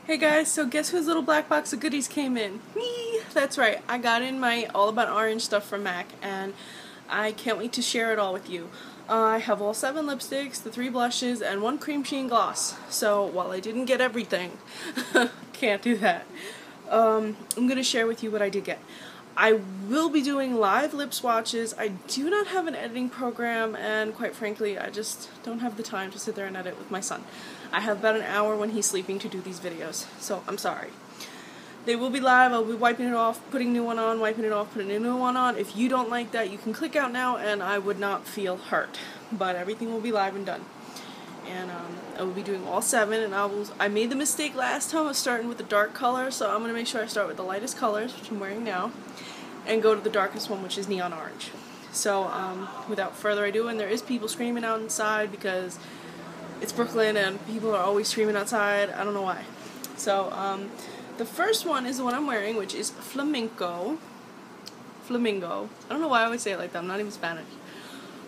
Hey guys, so guess whose little black box of goodies came in? Me! That's right, I got in my All About Orange stuff from MAC, and I can't wait to share it all with you. I have all 7 lipsticks, the 3 blushes, and 1 Cremesheen Gloss. So, while I didn't get everything, can't do that, I'm going to share with you what I did get. I will be doing live lip swatches. I do not have an editing program, and quite frankly, I just don't have the time to sit there and edit with my son. I have about an hour when he's sleeping to do these videos, so I'm sorry. They will be live. I'll be wiping it off, putting a new one on, wiping it off, putting a new one on. If you don't like that, you can click out now, and I would not feel hurt. But everything will be live and done. And I will be doing all 7, and I made the mistake last time of starting with the dark color, so I'm going to make sure I start with the lightest colors, which I'm wearing now, and go to the darkest one, which is neon orange. So without further ado, and there is people screaming outside because it's Brooklyn and people are always screaming outside. I don't know why. So the first one is the one I'm wearing, which is Flamingo. Flamingo. I don't know why I always say it like that. I'm not even Spanish.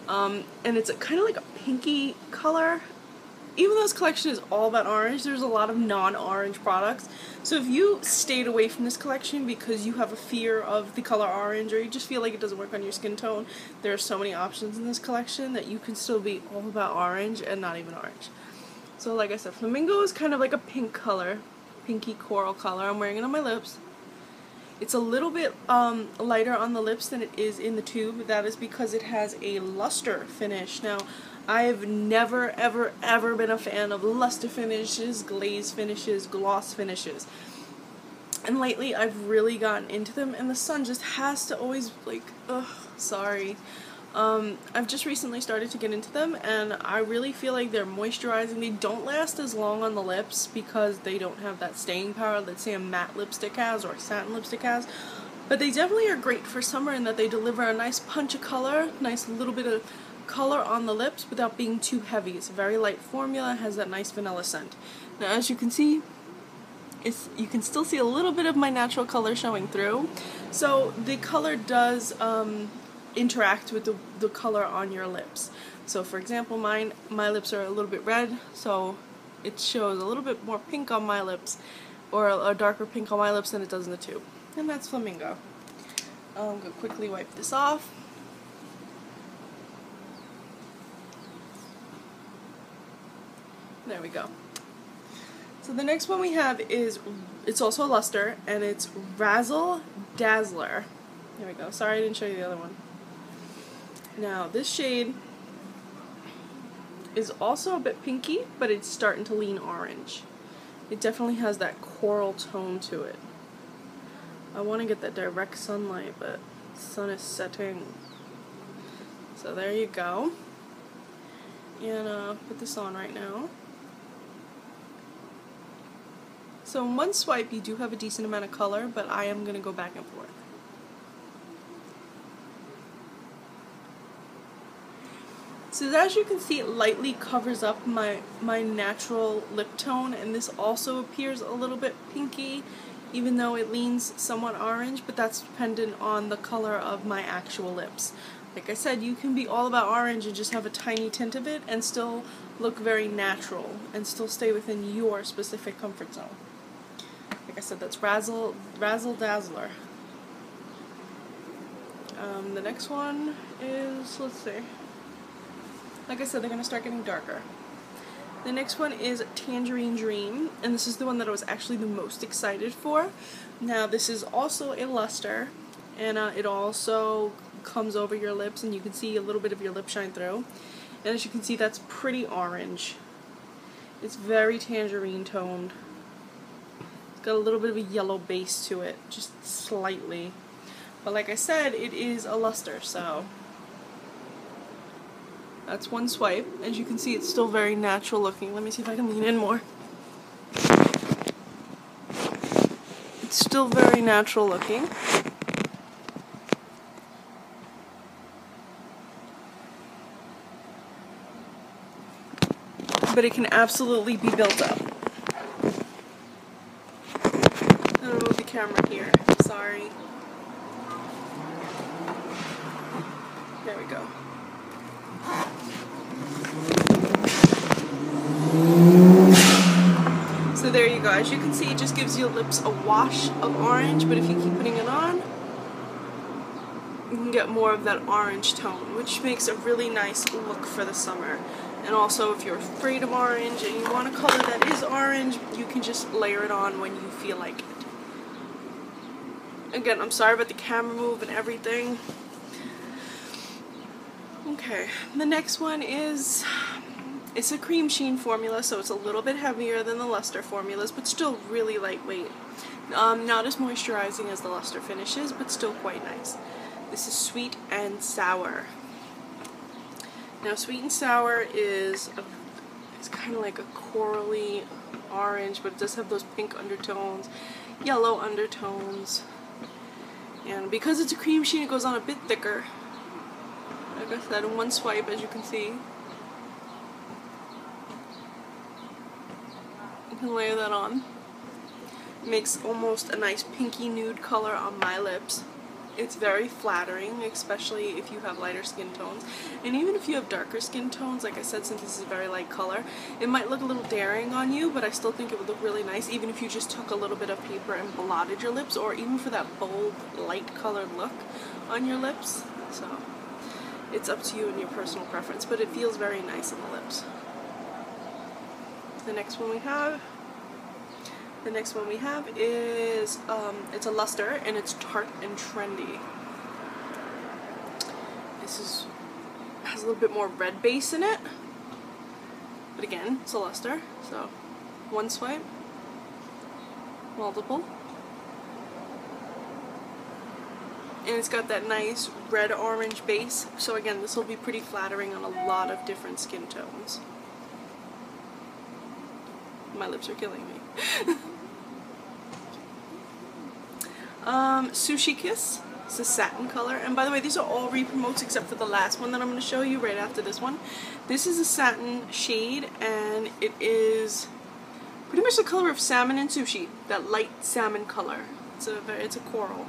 And it's kind of like a pinky color. Even though this collection is all about orange, there's a lot of non-orange products. So if you stayed away from this collection because you have a fear of the color orange, or you just feel like it doesn't work on your skin tone, there are so many options in this collection that you can still be all about orange and not even orange. So like I said, Flamingo is kind of like a pink color, pinky coral color. I'm wearing it on my lips. It's a little bit lighter on the lips than it is in the tube. That is because it has a luster finish. Now, I've never, ever, ever been a fan of luster finishes, glaze finishes, gloss finishes. And lately, I've really gotten into them, and the sun just has to always, like, ugh, sorry. I've just recently started to get into them, and I really feel like they're moisturizing. They don't last as long on the lips because they don't have that staying power that, say, a matte lipstick has or a satin lipstick has. But they definitely are great for summer in that they deliver a nice punch of color, nice little bit of color on the lips without being too heavy. It's a very light formula, has that nice vanilla scent. Now, as you can see, you can still see a little bit of my natural color showing through. So the color does interact with the color on your lips. So for example, my lips are a little bit red, so it shows a little bit more pink on my lips, or a darker pink on my lips than it does in the tube. And that's Flamingo. I'm going to quickly wipe this off. There we go. So the next one we have is, it's also a luster, and it's Razzle Dazzle Er. There we go. Sorry I didn't show you the other one. Now this shade is also a bit pinky, but it's starting to lean orange. It definitely has that coral tone to it. I want to get that direct sunlight, but the sun is setting. So there you go. And put this on right now. So in one swipe you do have a decent amount of color, but I am going to go back and forth. So as you can see, it lightly covers up my natural lip tone, and this also appears a little bit pinky, even though it leans somewhat orange, but that's dependent on the color of my actual lips. Like I said, you can be all about orange and just have a tiny tint of it and still look very natural and still stay within your specific comfort zone. Like I said, that's Razzle Dazzle Er. The next one is, let's see. Like I said, they're going to start getting darker. The next one is Tangerine Dream, and this is the one that I was actually the most excited for. Now, this is also a luster, and it also comes over your lips, and you can see a little bit of your lip shine through. And as you can see, that's pretty orange. It's very tangerine toned. It's got a little bit of a yellow base to it, just slightly. But like I said, it is a luster, so that's one swipe. As you can see, it's still very natural looking. Let me see if I can lean in more. It's still very natural looking. But it can absolutely be built up. I'm gonna move the camera here. Sorry. There we go. So there there you go. As you can see, it just gives your lips a wash of orange, but if you keep putting it on, you can get more of that orange tone, which makes a really nice look for the summer. And also, if you're afraid of orange and you want a color that is orange, you can just layer it on when you feel like it. Again, I'm sorry about the camera move and everything. Okay, the next one is, it's a Cremesheen formula, so it's a little bit heavier than the Luster formulas, but still really lightweight. Not as moisturizing as the Luster finishes, but still quite nice. This is Sweet and Sour. Now, Sweet and Sour is it's kind of like a corally orange, but it does have those pink undertones, yellow undertones. And because it's a Cremesheen, it goes on a bit thicker. Like I said, in one swipe, as you can see. You can layer that on. It makes almost a nice pinky nude color on my lips. It's very flattering, especially if you have lighter skin tones. And even if you have darker skin tones, like I said, since this is a very light color, it might look a little daring on you, but I still think it would look really nice, even if you just took a little bit of paper and blotted your lips, or even for that bold, light colored look on your lips. So, it's up to you and your personal preference, but it feels very nice on the lips. The next one we have is, it's a Luster, and it's Tart and Trendy. This has a little bit more red base in it, but again, it's a Luster, so one swipe, multiple, and it's got that nice red-orange base, so again, this will be pretty flattering on a lot of different skin tones. My lips are killing me. Sushi Kiss. It's a satin color, and by the way, these are all re-promotes except for the last one that I'm going to show you right after this one. This is a satin shade, and it is pretty much the color of salmon and sushi. That light salmon color. It's a coral,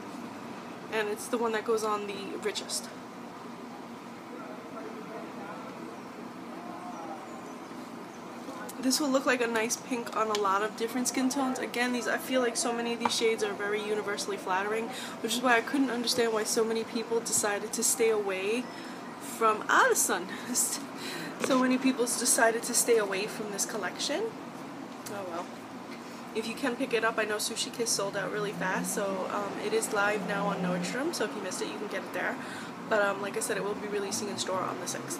and it's the one that goes on the richest. This will look like a nice pink on a lot of different skin tones. Again, I feel like so many of these shades are very universally flattering, which is why I couldn't understand why so many people decided to stay away from, the sun. So many people decided to stay away from this collection. Oh well. If you can pick it up, I know Sushi Kiss sold out really fast, so it is live now on Nordstrom, so if you missed it, you can get it there. But like I said, it will be releasing in store on the 6th.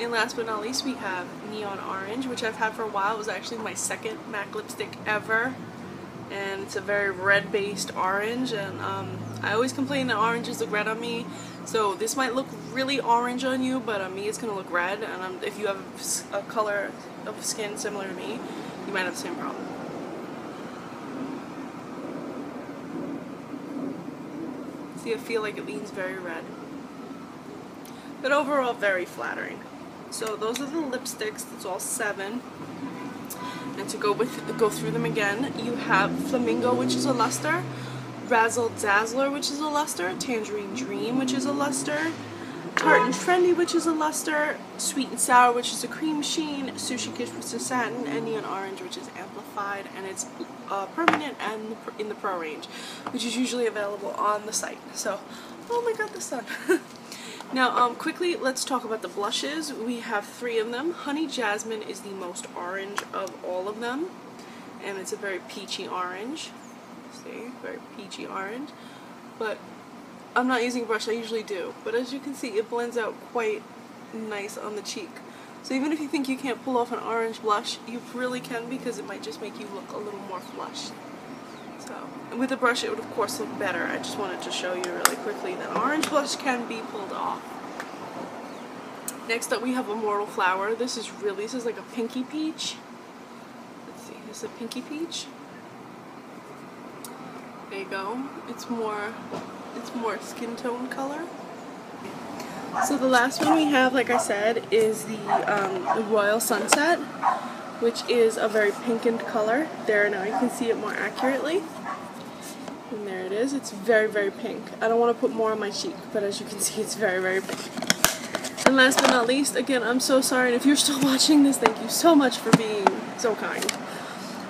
And last but not least, we have Neon Orange, which I've had for a while. It was actually my second MAC lipstick ever, and it's a very red-based orange, and I always complain that oranges look red on me, so this might look really orange on you, but on me it's going to look red, and if you have a color of skin similar to me, you might have the same problem. See, I feel like it leans very red, but overall very flattering. So those are the lipsticks. It's all 7. And to go through them again, you have Flamingo, which is a Luster, Razzle Dazzle Er, which is a Luster, Tangerine Dream, which is a Luster, Tart and Trendy, which is a Luster, Sweet and Sour, which is a Cremesheen, Sushi Kiss, which is satin, and Neon Orange, which is amplified, and it's permanent and in the Pro range, which is usually available on the site. So, oh my god, the sun. Now, quickly, let's talk about the blushes. We have 3 of them. Honey Jasmine is the most orange of all of them, and it's a very peachy orange. See, very peachy orange. But I'm not using a brush, I usually do. But as you can see, it blends out quite nice on the cheek. So even if you think you can't pull off an orange blush, you really can, because it might just make you look a little more flushed. So, and with the brush, it would of course look better. I just wanted to show you really quickly that orange blush can be pulled off. Next up, we have Immortal Flower. This is like a pinky peach. Let's see, this is a pinky peach. There you go. It's more skin tone color. So the last one we have, like I said, is the Royal Sunset, which is a very pinkened color. There, now you can see it more accurately. And there it is. It's very, very pink. I don't want to put more on my cheek, but as you can see, it's very, very pink. And last but not least, again, I'm so sorry, and if you're still watching this, thank you so much for being so kind.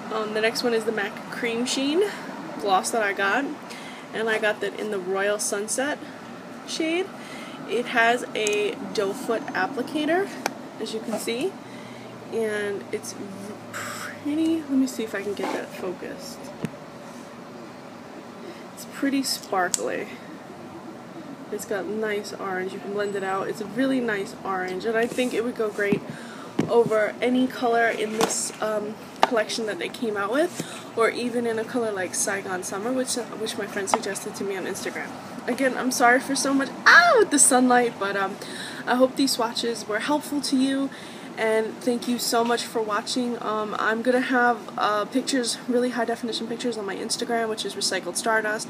The next one is the MAC Cremesheen Gloss that I got, and I got that in the Royal Sunset shade. It has a doe foot applicator, as you can see, and it's pretty, let me see if I can get that focused. It's pretty sparkly. It's got nice orange, you can blend it out. It's a really nice orange, and I think it would go great over any color in this collection that they came out with, or even in a color like Saigon Summer, which my friend suggested to me on Instagram. Again, I'm sorry for so much with the sunlight, but I hope these swatches were helpful to you, and thank you so much for watching. I'm gonna have pictures, really high definition pictures, on my Instagram, which is Recycled Stardust,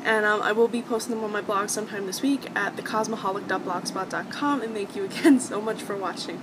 and I will be posting them on my blog sometime this week at thecosmoholic.blogspot.com, and thank you again so much for watching.